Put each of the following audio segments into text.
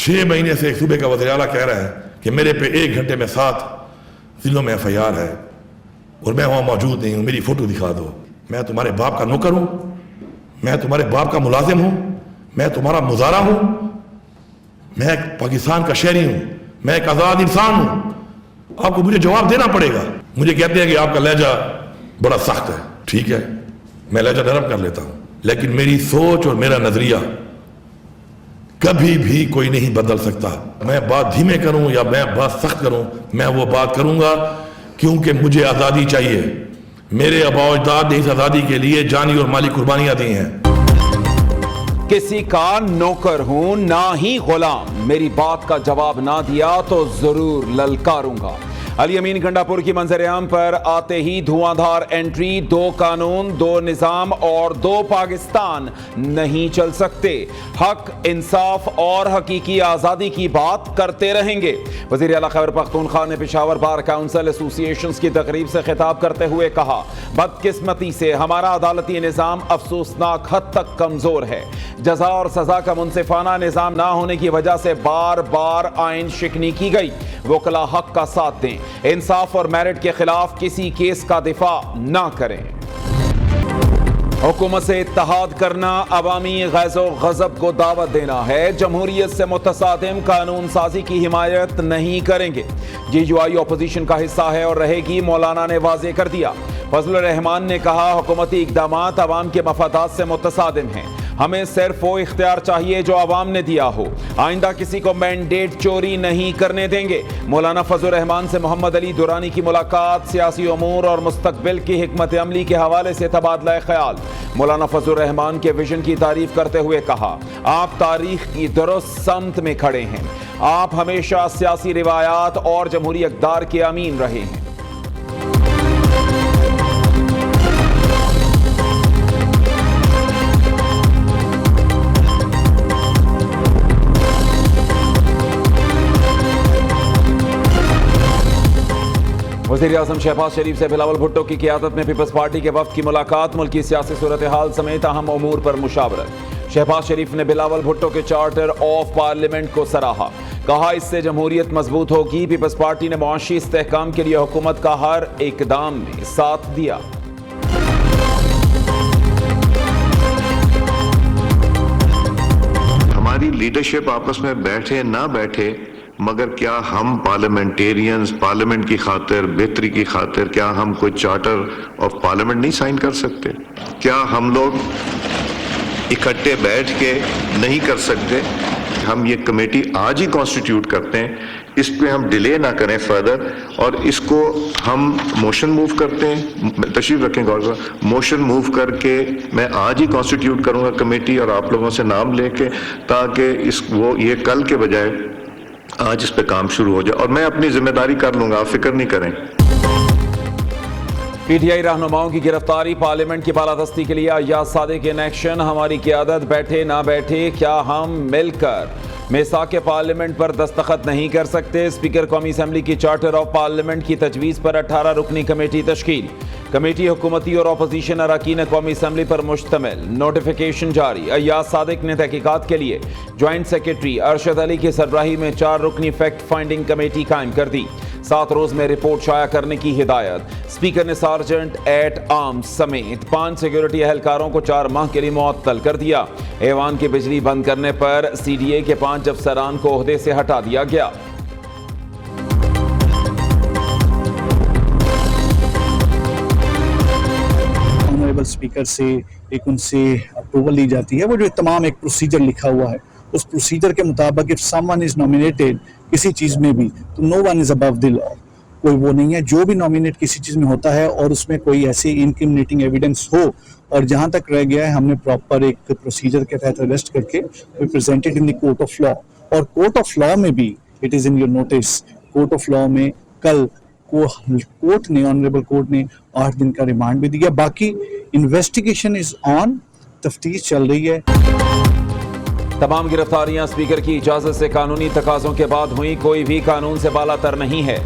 6 महीने से एक सूबे का वज़ीर आला कह रहा है कि मेरे पे 1 घंटे में 7 जिलों में FIR है और मैं वहाँ मौजूद नहीं हूँ, मेरी फ़ोटो दिखा दो। मैं तुम्हारे बाप का नौकर हूँ, मैं तुम्हारे बाप का मुलाजिम हूँ, मैं तुम्हारा मुजारा हूँ, मैं पाकिस्तान का शहरी हूँ, मैं एक आज़ाद इंसान हूँ। आपको मुझे जवाब देना पड़ेगा। मुझे कहते हैं कि आपका लहजा बड़ा सख्त है। ठीक है, मैं लहजा नरम कर लेता हूँ, लेकिन मेरी सोच और मेरा नजरिया कभी भी कोई नहीं बदल सकता। मैं बात धीमे करूं या मैं बात सख्त करूं, मैं वो बात करूंगा क्योंकि मुझे आज़ादी चाहिए। मेरे आबा अजदाद ने इस आज़ादी के लिए जानी और माली कुर्बानियां दी हैं। किसी का नौकर हूं ना ही गुलाम, मेरी बात का जवाब ना दिया तो जरूर ललकारूंगा। अली अमीन गंडापुर की मंजर-ए-आम पर आते ही धुआंधार एंट्री, 2 कानून, 2 निज़ाम और 2 पाकिस्तान नहीं चल सकते। हक, इंसाफ और हकीकी आज़ादी की बात करते रहेंगे। वज़ीर आला खैबर पख्तूनख्वा ने पेशावर बार काउंसिल एसोसिएशंस की तकरीब से खिताब करते हुए कहा, बदकिस्मती से हमारा अदालती निज़ाम अफसोसनाक हद तक कमज़ोर है। जज़ा और सज़ा का मुनसिफाना निज़ाम ना होने की वजह से बार बार आइन शिकनी की गई। वकला हक का साथ दें, इंसाफ और मेरिट के खिलाफ किसी केस का दिफा ना करें। हुकूमत से इत्तेहाद करना अवामी गैज़ो गज़ब को दावत देना है। जमहूरियत से मुतसादिम कानून साजी की हिमायत नहीं करेंगे। GUI अपोजिशन का हिस्सा है और रहेगी, मौलाना ने वाज़ेह कर दिया। फजल रहमान ने कहा, हुकूमती इक़दामात अवाम के मफादात से मुतसादिम हैं। हमें सिर्फ वो इख्तियार चाहिए जो अवाम ने दिया हो। आइंदा किसी को मैंडेट चोरी नहीं करने देंगे। मौलाना फजल रहमान से मोहम्मद अली दुरानी की मुलाकात, सियासी उमूर और मुस्तकबिल की हिकमत अमली के हवाले से तबादला ख्याल। मौलाना फजल रहमान के विजन की तारीफ करते हुए कहा, आप तारीख की दुरुस्त समत में खड़े हैं। आप हमेशा सियासी रिवायात और जमहूरी अक़दार के अमीन रहे हैं। वज़ीर आज़म शहबाज शरीफ से बिलावल भुट्टो की क़ियादत में पीपल्स पार्टी के वफ़द की मुलाकात, मुल्की सियासी सूरत हाल समेत अहम उमूर पर मुशावरत। शहबाज शरीफ ने बिलावल भुट्टो के चार्टर ऑफ पार्लियामेंट को सराहा, कहा इससे जमहूरियत मजबूत होगी। पीपल्स पार्टी ने मुआशी इस्तेहकाम के लिए हुकूमत का हर इकदाम में साथ दिया। हमारी लीडरशिप आपस में बैठे ना बैठे, मगर क्या हम पार्लियामेंटेरियंस पार्लियामेंट की खातिर, बेहतरी की खातिर, क्या हम कोई चार्टर ऑफ पार्लियामेंट नहीं साइन कर सकते? क्या हम लोग इकट्ठे बैठ के नहीं कर सकते? हम ये कमेटी आज ही कॉन्स्टिट्यूट करते हैं, इस पे हम डिले ना करें फर्दर, और इसको हम मोशन मूव करते हैं। तशरीफ रखें गौर कर, मोशन मूव करके मैं आज ही कॉन्स्टिट्यूट करूंगा कमेटी और आप लोगों से नाम लेके, ताकि ये कल के बजाय आज इस पे काम शुरू हो जाए, और मैं अपनी जिम्मेदारी कर लूंगा, आप फिक्र नहीं करें। PTI रहनुमाओं की गिरफ्तारी, पार्लियामेंट की बालादस्ती के लिए अय्याज सादिक इन एक्शन। हमारी क़ियादत बैठे ना बैठे, क्या हम मिलकर मिसाक पार्लियामेंट पर दस्तखत नहीं कर सकते? स्पीकर कौमी असम्बली की चार्टर ऑफ पार्लियामेंट की तजवीज़ पर 18 रुकनी कमेटी तश्कील। कमेटी हुकूमती और अपोजिशन अरकान कौमी असम्बली पर मुश्तमिल। नोटिफिकेशन जारी। अय्याज सादिक ने तहकीकात के लिए ज्वाइंट सेक्रेटरी अरशद अली की सरबराही में 4 रुकनी फैक्ट फाइंडिंग कमेटी कायम कर दी। 7 रोज में रिपोर्ट शाया करने की हिदायत। स्पीकर ने सार्जेंट एट आर्म्स समेत 5 सिक्योरिटी एहलकारों को 4 माह के लिए मुअत्तल कर दिया। ऐवान की बिजली बंद करने पर CDA के 5 अफसरान को ओहदे से हटा दिया गया। ऑनरेबल स्पीकर से एक उनसे अप्रूवल ली जाती है, वो जो तमाम एक प्रोसीजर लिखा हुआ है, उस प्रोसीजर के मुताबिक इफ समवन इज नॉमिनेटेड किसी चीज़ में भी, तो no one is above the law. कोई वो नहीं है, जो भी नॉमिनेट किसी चीज़ में होता है और उसमें कोई ऐसी इनक्रिमिनेटिंग एविडेंस हो, और जहाँ तक रह गया है हमने प्रॉपर एक प्रोसीजर के तहत अरेस्ट करके we presented in the court of law. और कोर्ट ऑफ लॉ में भी it is in your notice, court of law में कल कोर्ट ने, ऑनरेबल कोर्ट ने 8 दिन का रिमांड भी दिया। बाकी इन्वेस्टिगेशन इज ऑन, तफ्तीश चल रही है। तमाम गिरफ्तारियां स्पीकर की इजाजत से कानूनी तकाजों के बाद हुई, कोई भी कानून से बालातर नहीं है।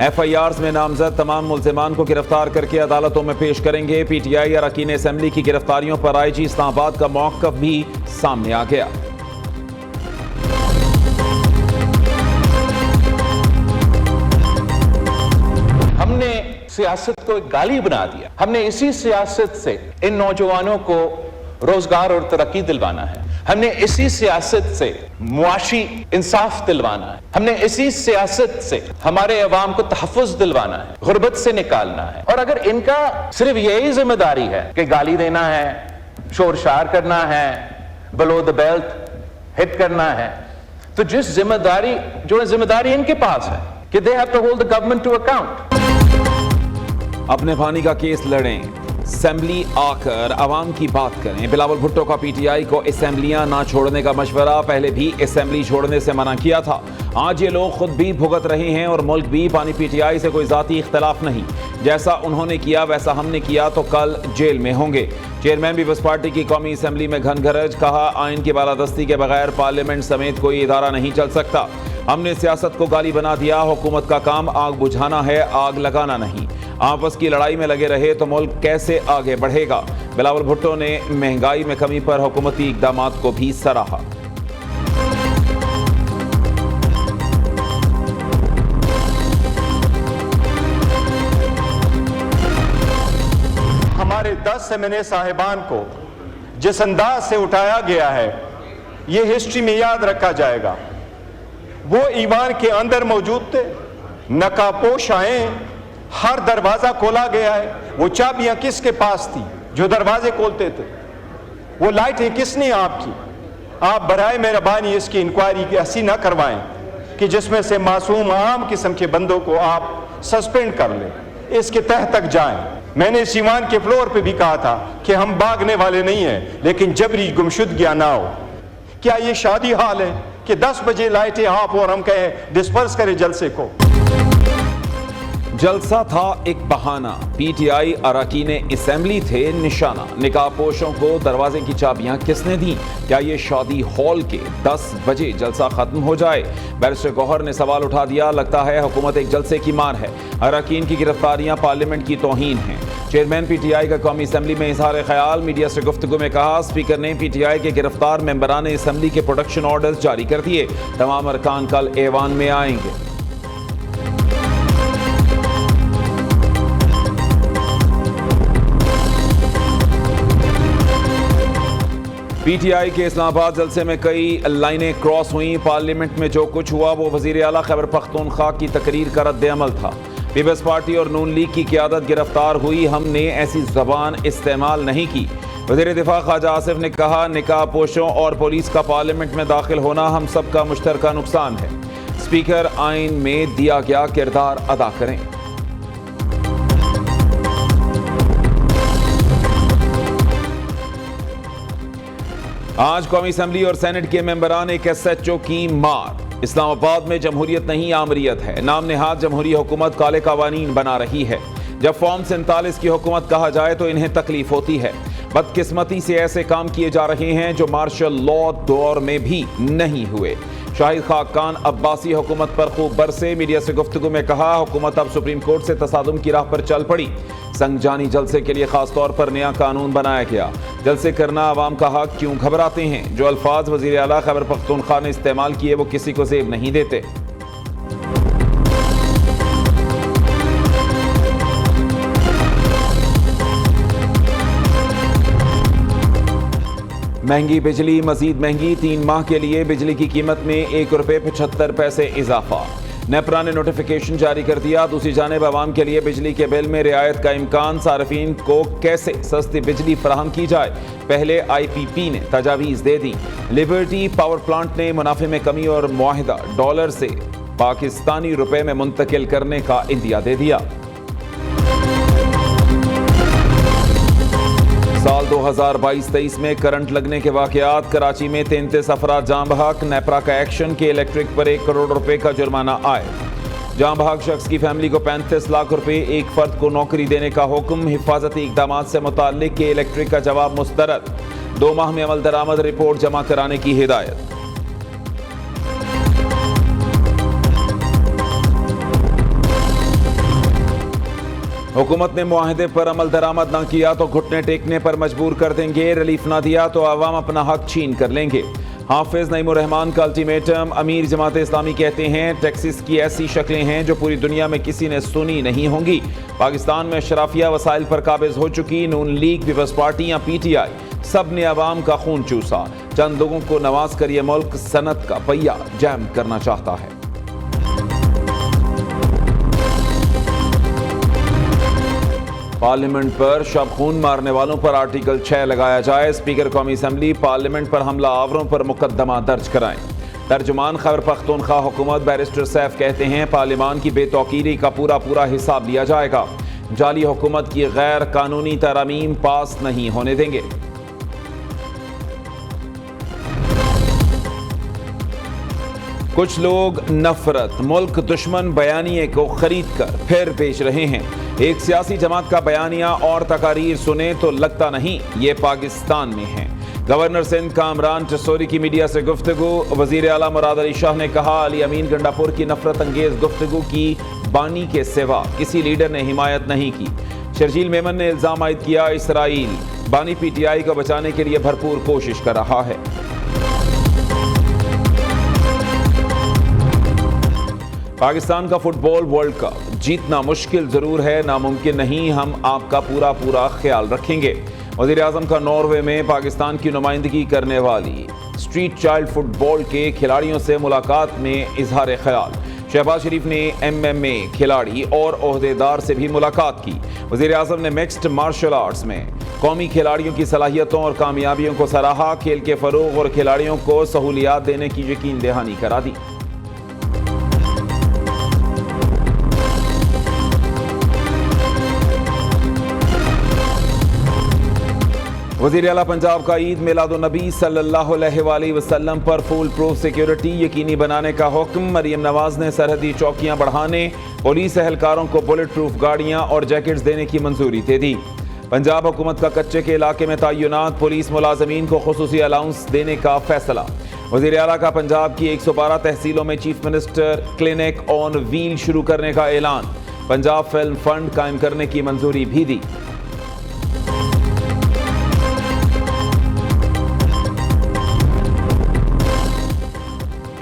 FIRs में नामजद तमाम मुल्जिमान को गिरफ्तार करके अदालतों में पेश करेंगे। PTI अरकान असेंबली की गिरफ्तारियों पर IG इस्लामाबाद का मौक़िफ़ भी सामने आ गया। सियासत को एक गाली बना दिया। हमने इसी सियासत से इन नौजवानों को रोजगार और तरक्की दिलवाना है, हमने इसी सियासत से मुआशी इंसाफ दिलवाना है, हमने इसी सियासत से हमारे अवाम को तहफ़्फ़ुज़ दिलवाना है, गुर्बत से निकालना है। और अगर इनका सिर्फ यही जिम्मेदारी है कि गाली देना है, शोर शार करना है, बिलो द बेल्ट हिट करना है, तो जिम्मेदारी इनके पास है कि they have to hold the government to account. अपने पानी का केस लड़ें, असेंबली आकर अवाम की बात करें। बिलावल भुट्टो का पीटीआई को असेंबलियां ना छोड़ने का मशवरा, पहले भी असेंबली छोड़ने से मना किया था। आज ये लोग खुद भी भुगत रहे हैं और मुल्क भी पानी। पीटीआई से कोई जाती इख्तलाफ नहीं, जैसा उन्होंने किया वैसा हमने किया तो कल जेल में होंगे। चेयरमैन पीपल्स पार्टी की कौमी असेंबली में घनघरज, कहा आइन की बालादस्ती के बगैर पार्लियामेंट समेत कोई इदारा नहीं चल सकता। हमने सियासत को गाली बना दिया, हुकूमत का काम आग बुझाना है, आग लगाना नहीं। आपस की लड़ाई में लगे रहे तो मुल्क कैसे आगे बढ़ेगा। बिलावल भुट्टो ने महंगाई में कमी पर हुकूमती इक़दामात को भी सराहा। हमारे 10 एमएनए साहिबान को जिस अंदाज से उठाया गया है, ये हिस्ट्री में याद रखा जाएगा। वो ईमान के अंदर मौजूद थे, नकाबपोश आए, हर दरवाजा खोला गया है। वो चाबियां किसके पास थी जो दरवाजे खोलते थे? वो लाइटें किसने आपकी? आप बराए मेहरबानी इसकी इंक्वायरी की ऐसी ना करवाएं कि जिसमें से मासूम आम किस्म के बंदों को आप सस्पेंड कर लें। इसके तह तक जाएं। मैंने इस ईमान के फ्लोर पे भी कहा था कि हम भागने वाले नहीं हैं, लेकिन जबरी गुमशुदगियां ना हो। क्या ये शादी हाल है कि 10 बजे लाइटें ऑफ और हम कहें डिस्पर्स करें जलसे को? जलसा था एक बहाना, पीटीआई अरकान असेंबली थे निशाना। निकाहपोशों को दरवाजे की चाबियां किसने दी? क्या ये शादी हॉल के 10 बजे जलसा खत्म हो जाए? बैरिस्टर गौहर ने सवाल उठा दिया, लगता है हुकूमत एक जलसे की मार है। अरकान की गिरफ्तारियां पार्लियामेंट की तौहीन हैं। चेयरमैन पीटीआई का कौमी असेंबली में इजहार ख्याल, मीडिया से गुफ्तगू में कहा स्पीकर ने पीटीआई के गिरफ्तार मेंबरान असेंबली के प्रोटेक्शन ऑर्डर्स जारी कर दिए। तमाम अरकान कल ऐवान में आएंगे। पीटीआई के इस्लामाबाद जलसे में कई लाइनें क्रॉस हुई। पार्लियामेंट में जो कुछ हुआ वो वजीर आला खैबर पख्तूनख्वा की तकरीर का रद्द अमल था। पीपल्स पार्टी और नून लीग की क़यादत गिरफ्तार हुई, हमने ऐसी ज़बान इस्तेमाल नहीं की। वज़ीर दिफा ख्वाजा आसिफ ने कहा निकाह पोशों और पुलिस का पार्लियामेंट में दाखिल होना हम सब का मुश्तरका नुकसान है। स्पीकर आइन में दिया गया किरदार अदा करें। आज कौमी असेंबली और सेनेट के मेंबरान एक SHO की मार। इस्लामाबाद में जमहूरियत नहीं आमरीत है। नाम नेहाद जमहूरी हुकूमत काले कवानीन बना रही है। जब फॉर्म 47 की हुकूमत कहा जाए तो इन्हें तकलीफ होती है। बदकिस्मती से ऐसे काम किए जा रहे हैं जो मार्शल लॉ दौर में भी नहीं हुए। शाहिद खाकान अब्बासी हुकूमत पर खूब बरसे, मीडिया से गुफ्तगू में कहा हुकूमत अब सुप्रीम कोर्ट से तसादुम की राह पर चल पड़ी। संगजानी जलसे के लिए खास तौर पर नया कानून बनाया गया। जलसे करना आवाम का हक, क्यों घबराते हैं? जो अल्फाज वजीर आला खैबर पख्तूनख्वा ने इस्तेमाल किए वो किसी को ज़ेब नहीं देते। महंगी बिजली मजीद महंगी, 3 माह के लिए बिजली की कीमत में ₹1.75 इजाफा। नेपरा ने नोटिफिकेशन जारी कर दिया। दूसरी जानिब आवाम के लिए बिजली के बिल में रियायत का इम्कान, सार्फिन को कैसे सस्ती बिजली फराहम की जाए, पहले IPP ने तजावीज़ दे दी। लिबर्टी पावर प्लांट ने मुनाफे में कमी और मुआहिदा डॉलर से पाकिस्तानी रुपए में मुंतकिल करने का इंदिया दे दिया। साल 2022-23 में करंट लगने के वाकयात, कराची में 33 अफराद जाँ बहक। नेपरा का एक्शन के इलेक्ट्रिक पर 1 करोड़ रुपए का जुर्माना आए। जाँ बहक शख्स की फैमिली को 35 लाख रुपए, एक फर्द को नौकरी देने का हुक्म। हिफाजती इकदामात से मुताल्लिक के इलेक्ट्रिक का जवाब मुस्तरद। 2 माह में अमल दरामद रिपोर्ट जमा कराने की हिदायत। हुकूमत ने मुआहदे पर अमल दरामद न किया तो घुटने टेकने पर मजबूर कर देंगे। रिलीफ ना दिया तो आवाम अपना हक छीन कर लेंगे। حافظ نعیم الرحمان کا الٹیمیٹم، امیر جماعت اسلامی کہتے ہیں ٹیکسز کی ایسی شکلیں ہیں جو پوری دنیا میں کسی نے سنی نہیں ہوں گی۔ پاکستان میں اشرافیہ وسائل پر قابض ہو چکی، نون لیگ، پیپلز پارٹی یا پی ٹی آئی سب نے عوام کا خون چوسا، چند لوگوں کو نواز کر یہ ملک صنعت کا پہیہ جام کرنا چاہتا ہے۔ پارلیمنٹ پر شب خون مارنے والوں پر آرٹیکل 6 لگایا جائے، اسپیکر قومی اسمبلی پارلیمنٹ پر حملہ آوروں پر مقدمہ درج کرائیں۔ ترجمان خیبر پختونخوا حکومت بیرسٹر سیف کہتے ہیں پارلیمان کی بے توقیری کا پورا حساب لیا جائے گا، جعلی حکومت کی غیر قانونی ترامیم پاس نہیں ہونے دیں گے۔ کچھ لوگ نفرت، ملک دشمن بیانیے کو خرید کر پھر بیچ رہے ہیں۔ ایک سیاسی جماعت کا بیانیہ اور تقاریر سنیں تو لگتا نہیں یہ پاکستان میں ہیں۔ گورنر سندھ کامران ٹسوری کی میڈیا سے گفتگو، وزیر اعلیٰ مراد علی شاہ نے کہا علی امین گنڈاپور کی نفرت انگیز گفتگو کی بانی کے سوا کسی لیڈر نے حمایت نہیں کی۔ شرجیل میمن نے الزام عائد کیا اسرائیل بانی پی ٹی آئی کو بچانے کے لیے بھرپور کوشش کر رہا ہے۔ پاکستان کا فٹ بال ورلڈ کپ جیتنا مشکل ضرور ہے، ناممکن نہیں، ہم آپ کا پورا خیال رکھیں گے۔ وزیر اعظم کا ناروے میں پاکستان کی نمائندگی کرنے والی اسٹریٹ چائلڈ فٹ بال کے کھلاڑیوں سے ملاقات میں اظہار خیال۔ شہباز شریف نے ایم ایم اے کھلاڑی اور عہدیدار سے بھی ملاقات کی۔ وزیر اعظم نے مکسڈ مارشل آرٹس میں قومی کھلاڑیوں کی صلاحیتوں اور کامیابیوں کو سراہا، کھیل کے فروغ اور کھلاڑیوں کو سہولیات دینے کی یقین دہانی کرا دی۔ وزیر اعلیٰ پنجاب کا عید میلاد النبی صلی اللہ علیہ وآلہ وسلم پر فول پروف سیکیورٹی یقینی بنانے کا حکم۔ مریم نواز نے سرحدی چوکیاں بڑھانے، پولیس اہلکاروں کو بلٹ پروف گاڑیاں اور جیکٹس دینے کی منظوری دے دی۔ پنجاب حکومت کا کچے کے علاقے میں تعینات پولیس ملازمین کو خصوصی الاؤنس دینے کا فیصلہ۔ وزیر اعلیٰ کا پنجاب کی 112 تحصیلوں میں چیف منسٹر کلینک آن ویل شروع کرنے کا اعلان۔ پنجاب فلم فنڈ قائم کرنے کی منظوری بھی دی۔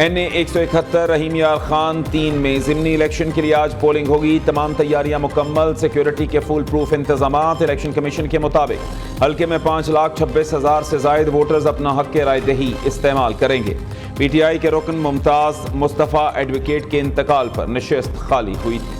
این اے 171 رحیم یار خان 3 میں ضمنی الیکشن کے لیے آج پولنگ ہوگی، تمام تیاریاں مکمل، سیکیورٹی کے فول پروف انتظامات۔ الیکشن کمیشن کے مطابق حلقے میں 5,26,000 سے زائد ووٹرز اپنا حق رائے دہی استعمال کریں گے۔ پی ٹی آئی کے رکن ممتاز مصطفیٰ ایڈوکیٹ کے انتقال پر نشست خالی ہوئی تھی۔